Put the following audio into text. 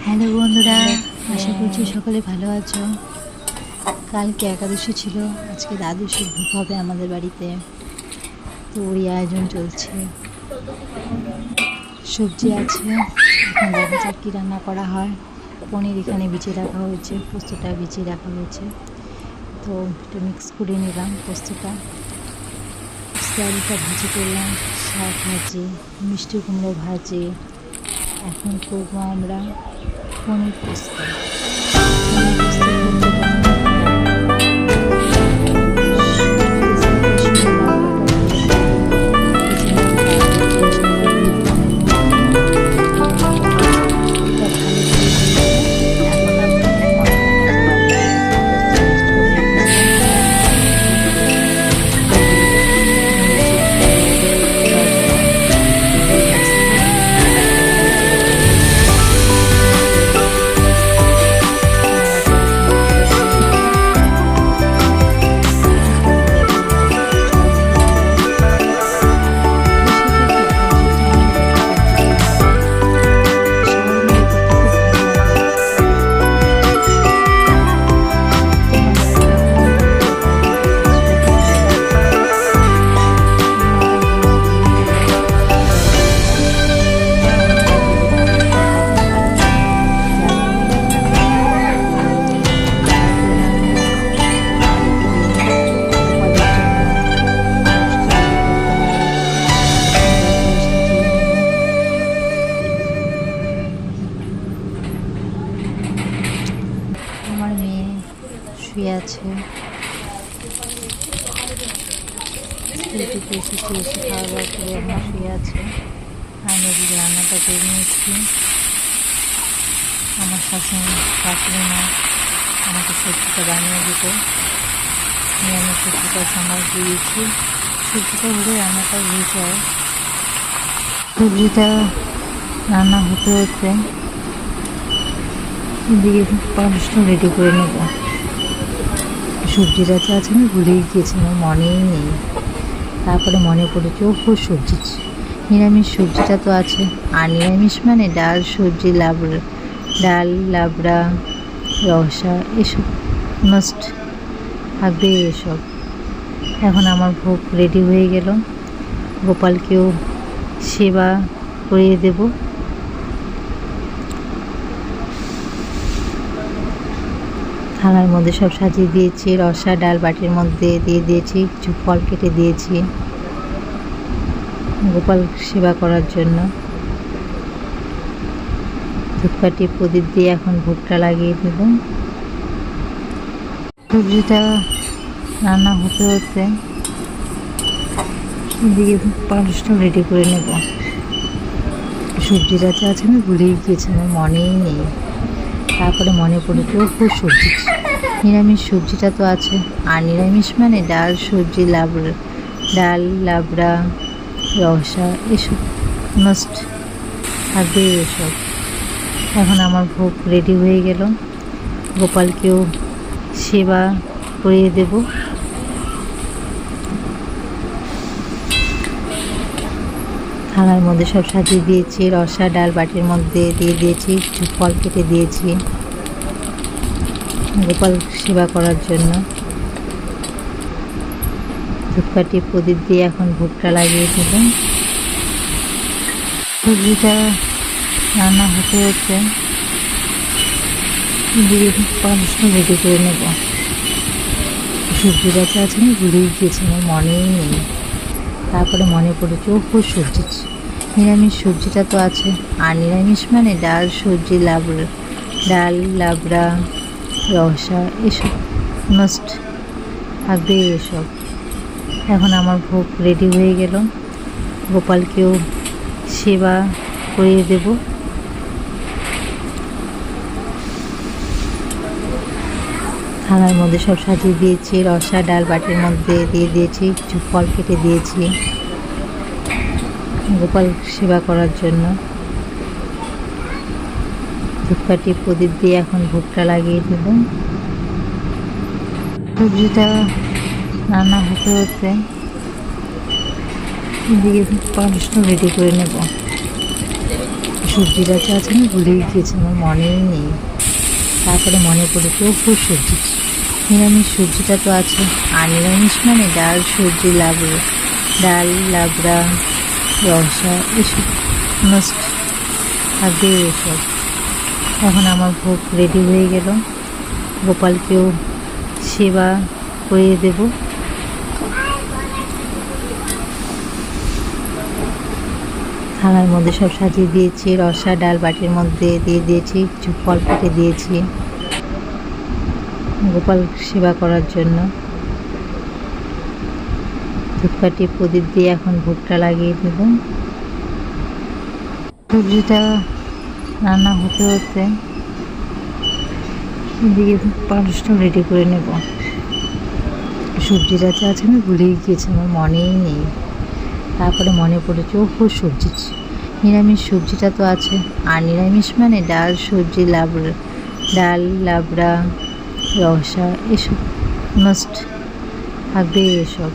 Hello বন্ধুরা, আশা করছি সকলে ভালো আছো। কালকে একাদশী ছিল, আজকে দ্বাদশীর ভোগ হবে আমাদের বাড়িতে, তো ওই আয়োজন চলছে। সবজি আছে, এখন দেখা যাক কী রান্না করা হয়। পনির এখানে ভিজিয়ে রাখা হয়েছে, পোস্তটা ভিজিয়ে রাখা হয়েছে, তো একটু মিক্স করে নিলাম পোস্তটা। আলুটা ভাজি করলাম, শাক ভাজি, মিষ্টি কুমড়ো ভাজি। এখন করবো আমরা পনির পোস্ত। আমার মেয়ে শুয়ে আছে, স্কুল থেকে এসেছে, এসে খাওয়া দাওয়া করে এখন শুয়ে আছে। আমি এদিকে রান্নাটা করে নিয়েছি। আমার শাশুড়ি মা আমাকে সবজিটা বানিয়ে দিত, আমি সবজিটা সামাল দিয়েছি। সবজিটা হলে রান্নাটা হয়ে যায়। সবজিটা রান্না হতে হতে এদিকে পায়েসটা রেডি করে নেব। সবজিটা তো আছে, আমি ভুলেই গিয়েছি, আমার মনেই নেই। তারপরে মনে পড়েছে, ও সবজি, নিরামিষ সবজিটা তো আছে। আর নিরামিষ মানে ডাল, সবজি, ডাল, লাবড়া, রসা, এসব মাস্ট থাকবে এসব। এখন আমার ভোগ রেডি হয়ে গেল, গোপালকেও সেবা করিয়ে দেব। থালার মধ্যে সব সাজিয়ে দিয়েছি, রসা ডাল বাটির মধ্যে দিয়ে দিয়েছি, কিছু ফল কেটে দিয়েছি গোপাল সেবা করার জন্য। ধূপকাঠি প্রদীপ দিয়ে এখন ভোগটা লাগিয়ে দেব। সবজিটা রান্না হতে হতে এদিকে পায়েসটা রেডি করে নেব। সবজিটা তো আছে, আমি ভুলেই গিয়েছি, আমার মনেই নেই। তারপরে মনে পড়েছে, ও সবজি, নিরামিষ সবজিটা তো আছে। আর নিরামিষ মানে ডাল, সবজি, ডাল, লাবড়া, রসা, এসব মাস্ট থাকবে এসব। এখন আমার ভোগ রেডি হয়ে গেল, গোপালকেও সেবা করিয়ে দেব। থালার মধ্যে সব সাজিয়ে দিয়েছি, রসা ডাল বাটির মধ্যে দিয়ে দিয়েছি, কিছু ফল কেটে দিয়েছি গোপাল সেবা করার জন্য। ধূপকাঠি প্রদীপ দিয়ে এখন ভোগটা লাগিয়ে দেব। সবজিটা রান্না হতে হতে এদিকে পায়েসটা রেডি করে নেব। সবজিটা তো আছে, আমি ভুলেই গিয়েছি, আমার মনেই নেই। তারপরে মনে পড়েছে, ও সবজি, নিরামিষ সবজিটা তো আছে। আর নিরামিষ মানে ডাল, সবজি, ডাল, লাবড়া, রসা, এসব মাস্ট থাকবে এসব। এখন আমার ভোগ রেডি হয়ে গেল, গোপালকেও সেবা করিয়ে দেব। থালার মধ্যে সব সাজিয়ে দিয়েছি, রসা ডাল বাটির মধ্যে দিয়ে দিয়েছি, কিছু ফল কেটে দিয়েছি গোপাল সেবা করার জন্য। ধূপকাঠি প্রদীপ দিয়ে এখন ভোগটা লাগিয়ে দেব। সবজিটা রান্না হতে হতে এদিকে পায়েসটা রেডি করে নেব। সবজিটা তো আছে, আমি ভুলেই গিয়েছি, আমার মনেই নেই। তারপরে মনে পড়েছে ও সবজি, নিরামিষ সবজিটা তো আছে। আর নিরামিষ মানে ডাল, সবজি, ডাল, লাবড়া, রসা, এসব মাস্ট থাকবে এসব। এখন আমার ভোগ রেডি হয়ে গেল, গোপালকেও সেবা করে দেব। থালার মধ্যে সব সাজিয়ে দিয়েছি, রসা ডাল বাটির মধ্যে দিয়ে দিয়েছি, কিছু ফল কেটে দিয়েছি গোপাল সেবা করার জন্য। ধূপকাঠি প্রদীপ দিয়ে এখন ভোগটা লাগিয়ে দেব। সবজিটা রান্না হতে হতে এদিকে পায়েসটা রেডি করে নেব। সবজিটা তো আছে, আমি ভুলেই গিয়েছি, আমার মনেই নেই। তারপরে মনে পড়েছে ও সবজি, নিরামিষ সবজিটা তো আছে। আর নিরামিষ মানে ডাল, সবজি, ডাল, লাবড়া, রসা, এসব মাস্ট থাকবে এসব।